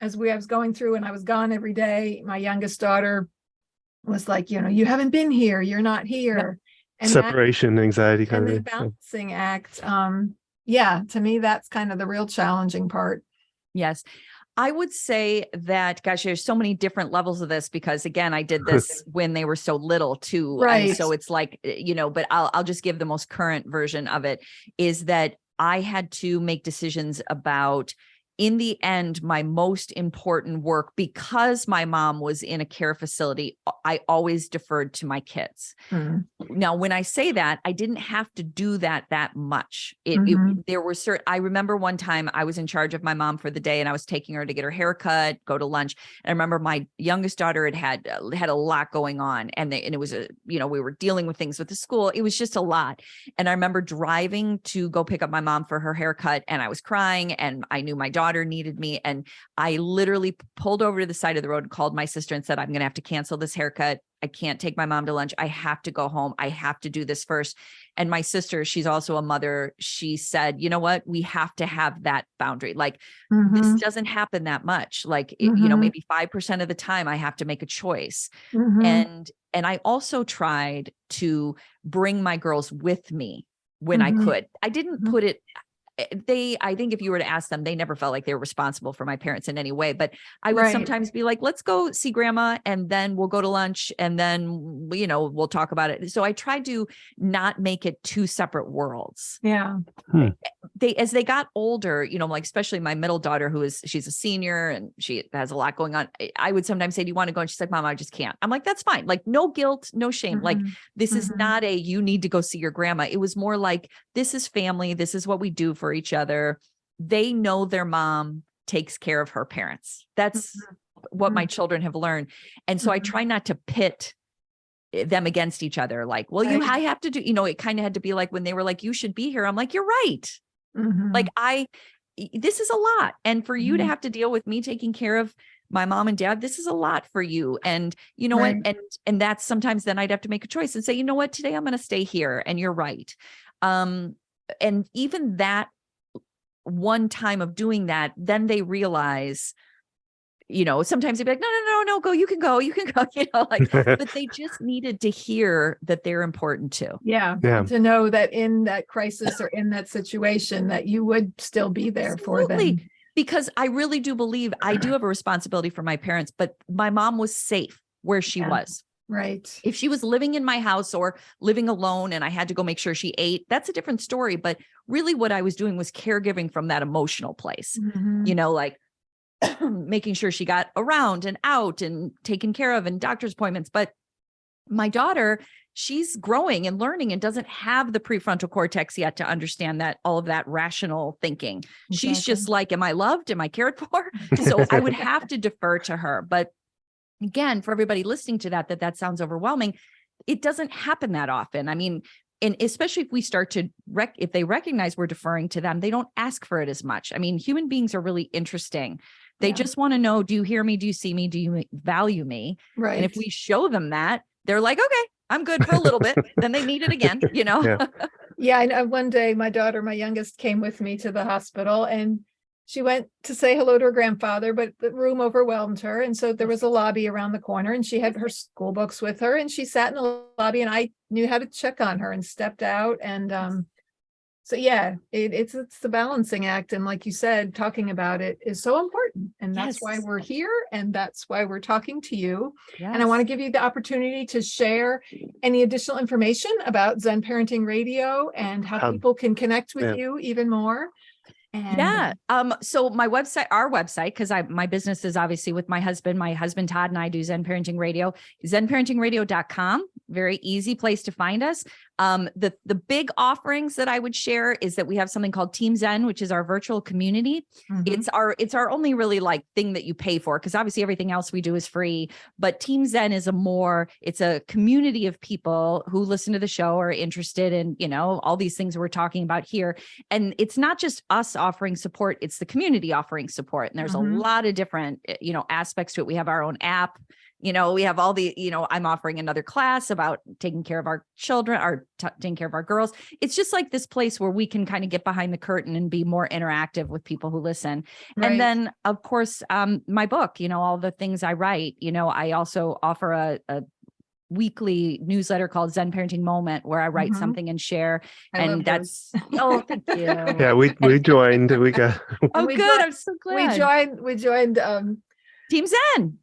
as I was going through and I was gone every day, my youngest daughter was like, you haven't been here, you're not here. And separation anxiety kind and of the balancing act. To me, that's kind of the real challenging part. Yes. I would say that, gosh, there's so many different levels of this because again, I did this when they were so little too. Right. And so it's like, but I'll just give the most current version of it, is that I had to make decisions about, in the end, my most important work, because my mom was in a care facility, I always deferred to my kids. Mm. Now, when I say that, I didn't have to do that much. There were I remember one time I was in charge of my mom for the day and I was taking her to get her haircut, go to lunch. And I remember my youngest daughter had a lot going on, and it was we were dealing with things with the school. It was just a lot. And I remember driving to go pick up my mom for her haircut, and I was crying, and I knew my daughter needed me. And I literally pulled over to the side of the road and called my sister and said, I'm going to have to cancel this haircut. I can't take my mom to lunch. I have to go home. I have to do this first. And my sister, she's also a mother. She said, you know what? We have to have that boundary. Like this doesn't happen that much. Like, maybe 5% of the time I have to make a choice. And I also tried to bring my girls with me when I could. I didn't put it, I think if you were to ask them, they never felt like they were responsible for my parents in any way, but I would sometimes be like, let's go see grandma and then we'll go to lunch and then, we'll talk about it. So I tried to not make it 2 separate worlds. Yeah. As they got older, like especially my middle daughter, she's a senior and she has a lot going on. I would sometimes say, do you want to go? And she's like, Mom, I just can't. I'm like, that's fine. Like no guilt, no shame. Like this is not you need to go see your grandma. It was more like, this is family. This is what we do for each other. They know their mom takes care of her parents. That's what my children have learned. And so I try not to pit them against each other. Like, well, I have to do, it kind of had to be like when they were like, you should be here. I'm like, you're right. Like this is a lot. And for you to have to deal with me taking care of my mom and dad, this is a lot for you. And you know what? And that's sometimes then I'd have to make a choice and say, you know what, today I'm going to stay here. And you're right. And even that one time of doing that, then they realize sometimes they'd be like, no, go, you can go, but they just needed to hear that they're important too. Yeah. To know that in that crisis or in that situation that you would still be there for them. Because I really do believe I do have a responsibility for my parents, but my mom was safe where she was. Right. If she was living in my house or living alone and I had to go make sure she ate, that's a different story. But really what I was doing was caregiving from that emotional place, like making sure she got around and out and taken care of and doctor's appointments. But my daughter, she's growing and learning and doesn't have the prefrontal cortex yet to understand that all of that rational thinking. Exactly. She's just like, am I loved? Am I cared for? So I would have to defer to her. But again, for everybody listening to that sounds overwhelming. It doesn't happen that often. I mean, and especially if we start to if they recognize we're deferring to them, they don't ask for it as much. I mean, human beings are really interesting. They just want to know, do you hear me? Do you see me? Do you value me? Right. And if we show them that, they're like, okay, I'm good for a little bit. Then they need it again, Yeah. I know one day my daughter, my youngest, came with me to the hospital and she went to say hello to her grandfather, but the room overwhelmed her. And so there was a lobby around the corner and she had her school books with her and she sat in the lobby and I knew how to check on her and stepped out. And so, yeah, it's the balancing act. And like you said, talking about it is so important. And that's why we're here. And that's why we're talking to you. Yes. And I want to give you the opportunity to share any additional information about Zen Parenting Radio and how people can connect with you even more. And so our website, because my business is obviously with my husband Todd and I do Zen Parenting Radio, zenparentingradio.com. Very easy place to find us. The big offerings that I would share is that we have something called Team Zen, which is our virtual community. Mm-hmm. It's our only really thing that you pay for, because obviously everything else we do is free, but Team Zen is it's a community of people who listen to the show, are interested in, all these things we're talking about here. And it's not just us offering support, it's the community offering support. And there's a lot of different, aspects to it. We have our own app. We have all the, I'm offering another class about taking care of our children, or taking care of our girls. It's just like this place where we can kind of get behind the curtain and be more interactive with people who listen. Right. And then, of course, my book, all the things I write, I also offer a weekly newsletter called Zen Parenting Moment, where I write something and share. And that's, thank you. Yeah, we joined. We got. Good. I'm so glad. We joined. Team Zen.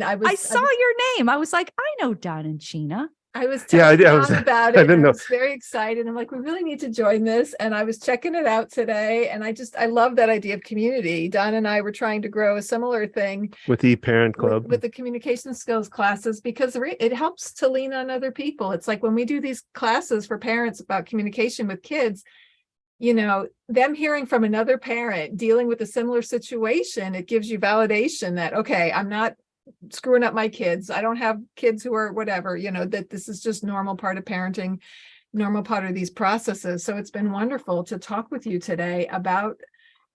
I saw your name. I was like, I know Don and Gina. I was telling Don about it. I was very excited. I'm like, we really need to join this. And I was checking it out today. And I love that idea of community. Don and I were trying to grow a similar thing with the Parent Club, with the communication skills classes, because it helps to lean on other people. It's like when we do these classes for parents about communication with kids, them hearing from another parent dealing with a similar situation, it gives you validation that, okay, I'm not screwing up my kids. I don't have kids who are whatever, that this is just normal part of parenting, normal part of these processes. So it's been wonderful to talk with you today about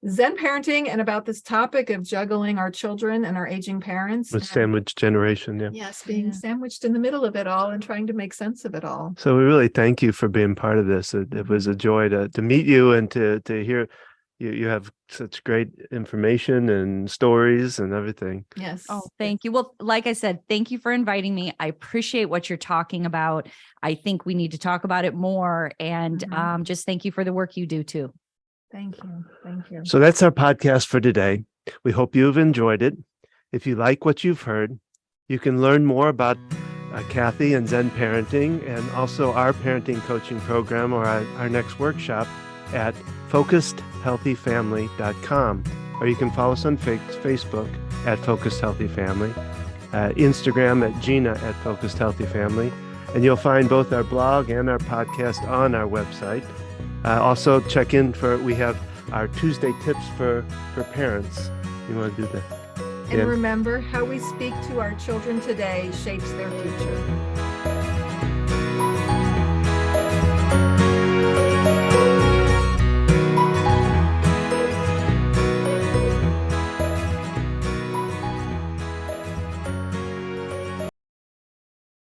Zen parenting and about this topic of juggling our children and our aging parents. With sandwich generation, yeah. Yes, being sandwiched in the middle of it all and trying to make sense of it all. So we really thank you for being part of this. It was a joy to meet you and to hear you have such great information and stories and everything. Yes. Oh, thank you. Well, like I said, thank you for inviting me. I appreciate what you're talking about. I think we need to talk about it more. And just thank you for the work you do too. Thank you. Thank you. So that's our podcast for today. We hope you've enjoyed it. If you like what you've heard, you can learn more about Cathy and Zen Parenting, and also our parenting coaching program or our next workshop at focusedhealthyfamily.com. Or you can follow us on Facebook at Focused Healthy Family, Instagram at Gina at Focused Healthy Family, and you'll find both our blog and our podcast on our website. Also check in we have our Tuesday tips for parents. You want to do that? And remember, how we speak to our children today shapes their future.